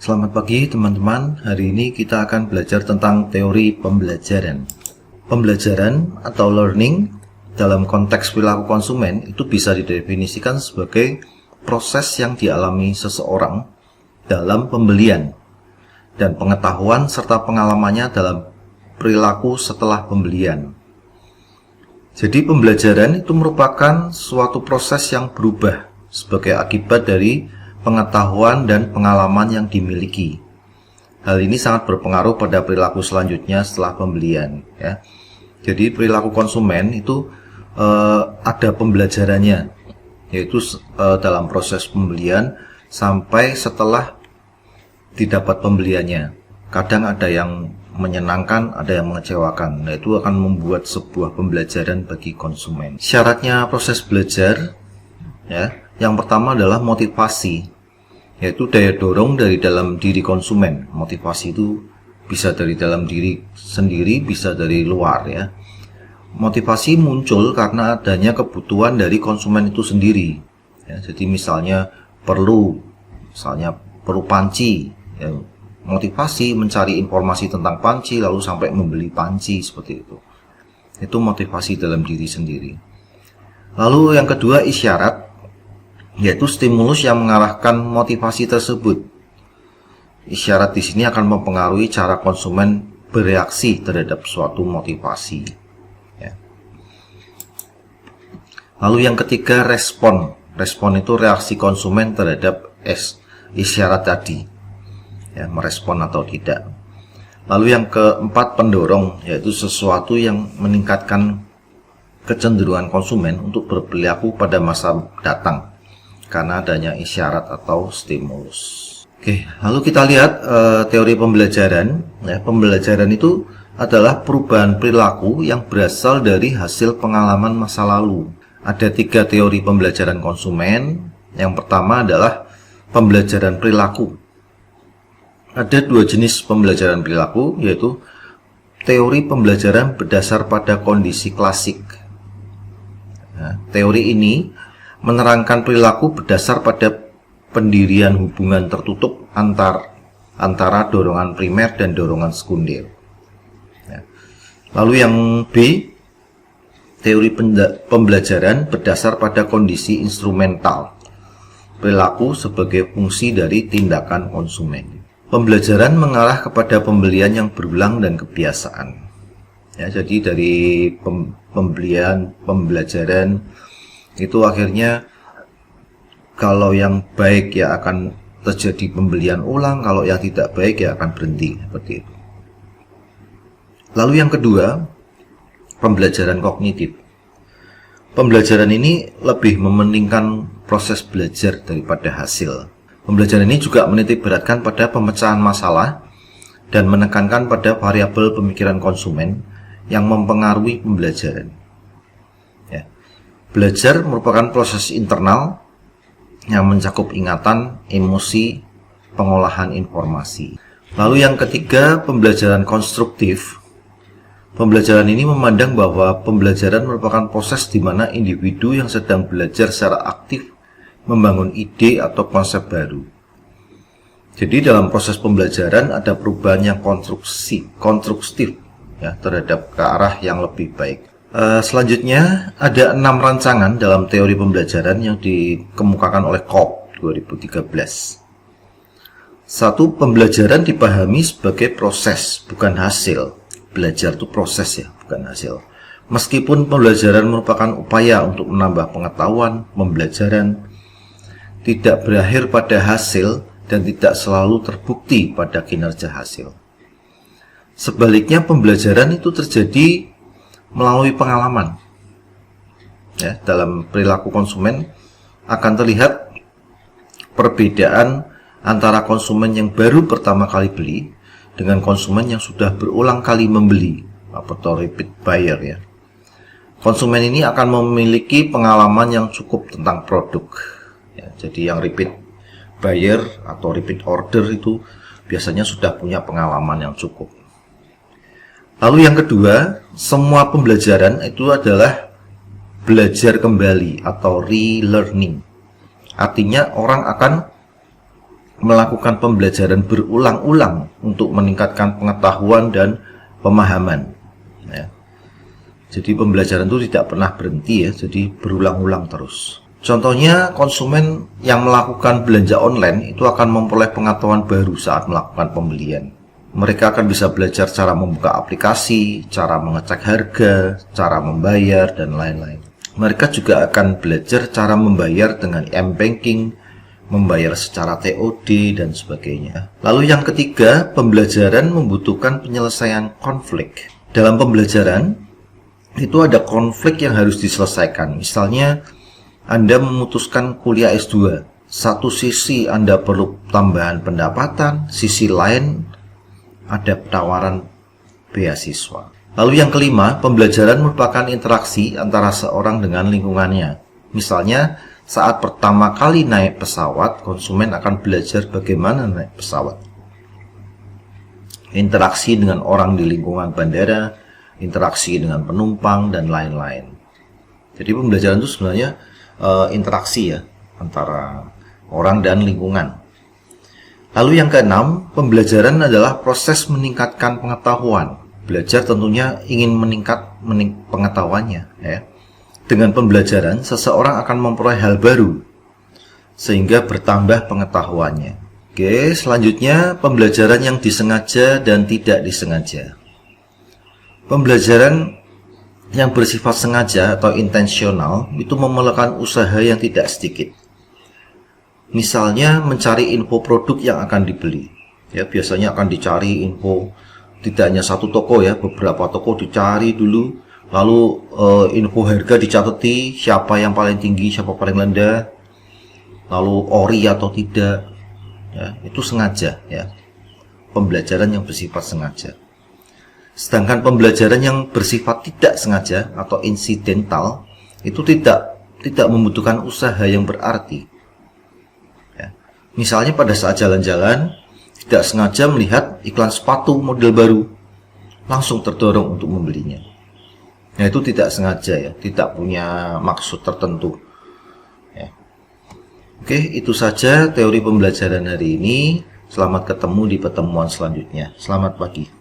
Selamat pagi teman-teman, hari ini kita akan belajar tentang teori pembelajaran. Pembelajaran atau learning dalam konteks perilaku konsumen itu bisa didefinisikan sebagai proses yang dialami seseorang dalam pembelian dan pengetahuan serta pengalamannya dalam perilaku setelah pembelian. Jadi pembelajaran itu merupakan suatu proses yang berubah sebagai akibat dari pengetahuan dan pengalaman yang dimiliki. Hal ini sangat berpengaruh pada perilaku selanjutnya setelah pembelian. Ya. Jadi perilaku konsumen itu ada pembelajarannya, yaitu dalam proses pembelian sampai setelah didapat pembeliannya. Kadang ada yang menyenangkan, ada yang mengecewakan. Nah, itu akan membuat sebuah pembelajaran bagi konsumen. Syaratnya proses belajar, ya, yang pertama adalah motivasi, yaitu daya dorong dari dalam diri konsumen. Motivasi itu bisa dari dalam diri sendiri, bisa dari luar, ya. Motivasi muncul karena adanya kebutuhan dari konsumen itu sendiri, ya. Jadi misalnya perlu panci, ya. Motivasi mencari informasi tentang panci lalu sampai membeli panci, seperti itu. Itu motivasi dalam diri sendiri. Lalu yang kedua isyarat, yaitu stimulus yang mengarahkan motivasi tersebut. Isyarat di sini akan mempengaruhi cara konsumen bereaksi terhadap suatu motivasi. Ya. Lalu yang ketiga respon. Respon itu reaksi konsumen terhadap isyarat tadi, ya, merespon atau tidak. Lalu yang keempat pendorong, yaitu sesuatu yang meningkatkan kecenderungan konsumen untuk berperilaku pada masa datang karena adanya isyarat atau stimulus. Oke, lalu kita lihat teori pembelajaran. Ya, pembelajaran itu adalah perubahan perilaku yang berasal dari hasil pengalaman masa lalu. Ada 3 teori pembelajaran konsumen. Yang pertama adalah pembelajaran perilaku. Ada 2 jenis pembelajaran perilaku, yaitu teori pembelajaran berdasar pada kondisi klasik. Nah, teori ini menerangkan perilaku berdasar pada pendirian hubungan tertutup antara dorongan primer dan dorongan sekunder. Ya. Lalu yang B, teori pembelajaran berdasar pada kondisi instrumental, perilaku sebagai fungsi dari tindakan konsumen. Pembelajaran mengarah kepada pembelian yang berulang dan kebiasaan. Ya, jadi dari pembelajaran itu akhirnya kalau yang baik ya akan terjadi pembelian ulang, kalau yang tidak baik ya akan berhenti, seperti itu. Lalu yang kedua, pembelajaran kognitif. Pembelajaran ini lebih mementingkan proses belajar daripada hasil. Pembelajaran ini juga menitik beratkan pada pemecahan masalah dan menekankan pada variabel pemikiran konsumen yang mempengaruhi pembelajaran. Belajar merupakan proses internal yang mencakup ingatan, emosi, pengolahan informasi. Lalu yang ketiga, pembelajaran konstruktif. Pembelajaran ini memandang bahwa pembelajaran merupakan proses di mana individu yang sedang belajar secara aktif membangun ide atau konsep baru. Jadi dalam proses pembelajaran ada perubahan yang konstruktif, ya, terhadap ke arah yang lebih baik. Selanjutnya ada 6 rancangan dalam teori pembelajaran yang dikemukakan oleh Kolb 2013. 1. Pembelajaran dipahami sebagai proses, bukan hasil. Belajar itu proses, ya, bukan hasil. Meskipun pembelajaran merupakan upaya untuk menambah pengetahuan, pembelajaran tidak berakhir pada hasil dan tidak selalu terbukti pada kinerja hasil. Sebaliknya pembelajaran itu terjadi melalui pengalaman. Ya, dalam perilaku konsumen akan terlihat perbedaan antara konsumen yang baru pertama kali beli dengan konsumen yang sudah berulang kali membeli atau repeat buyer, ya. Konsumen ini akan memiliki pengalaman yang cukup tentang produk. Ya, jadi yang repeat buyer atau repeat order itu biasanya sudah punya pengalaman yang cukup. Lalu yang kedua, semua pembelajaran itu adalah belajar kembali atau relearning. Artinya orang akan melakukan pembelajaran berulang-ulang untuk meningkatkan pengetahuan dan pemahaman. Ya. Jadi pembelajaran itu tidak pernah berhenti ya, jadi berulang-ulang terus. Contohnya, konsumen yang melakukan belanja online itu akan memperoleh pengetahuan baru saat melakukan pembelian. Mereka akan bisa belajar cara membuka aplikasi, cara mengecek harga, cara membayar, dan lain-lain. Mereka juga akan belajar cara membayar dengan m-banking, membayar secara TOD, dan sebagainya. Lalu yang ketiga, pembelajaran membutuhkan penyelesaian konflik. Dalam pembelajaran, itu ada konflik yang harus diselesaikan. Misalnya, Anda memutuskan kuliah S2. Satu sisi Anda perlu tambahan pendapatan, sisi lain ada tawaran beasiswa. Lalu yang kelima, pembelajaran merupakan interaksi antara seorang dengan lingkungannya. Misalnya, saat pertama kali naik pesawat, konsumen akan belajar bagaimana naik pesawat. Interaksi dengan orang di lingkungan bandara, interaksi dengan penumpang, dan lain-lain. Jadi pembelajaran itu sebenarnya interaksi ya antara orang dan lingkungan. Lalu yang keenam, pembelajaran adalah proses meningkatkan pengetahuan. Belajar tentunya ingin meningkat pengetahuannya ya. Dengan pembelajaran, seseorang akan memperoleh hal baru sehingga bertambah pengetahuannya. Oke, selanjutnya pembelajaran yang disengaja dan tidak disengaja. Pembelajaran yang bersifat sengaja atau intensional itu memerlukan usaha yang tidak sedikit. Misalnya mencari info produk yang akan dibeli. Ya, biasanya akan dicari info tidak hanya satu toko ya, beberapa toko dicari dulu, lalu info harga dicatati, siapa yang paling tinggi, siapa paling rendah, lalu ori atau tidak. Ya, itu sengaja ya. Pembelajaran yang bersifat sengaja. Sedangkan pembelajaran yang bersifat tidak sengaja atau insidental itu tidak membutuhkan usaha yang berarti. Ya. Misalnya pada saat jalan-jalan tidak sengaja melihat iklan sepatu model baru, langsung terdorong untuk membelinya. Nah, itu tidak sengaja ya, tidak punya maksud tertentu. Ya. Oke, itu saja teori pembelajaran hari ini. Selamat ketemu di pertemuan selanjutnya. Selamat pagi.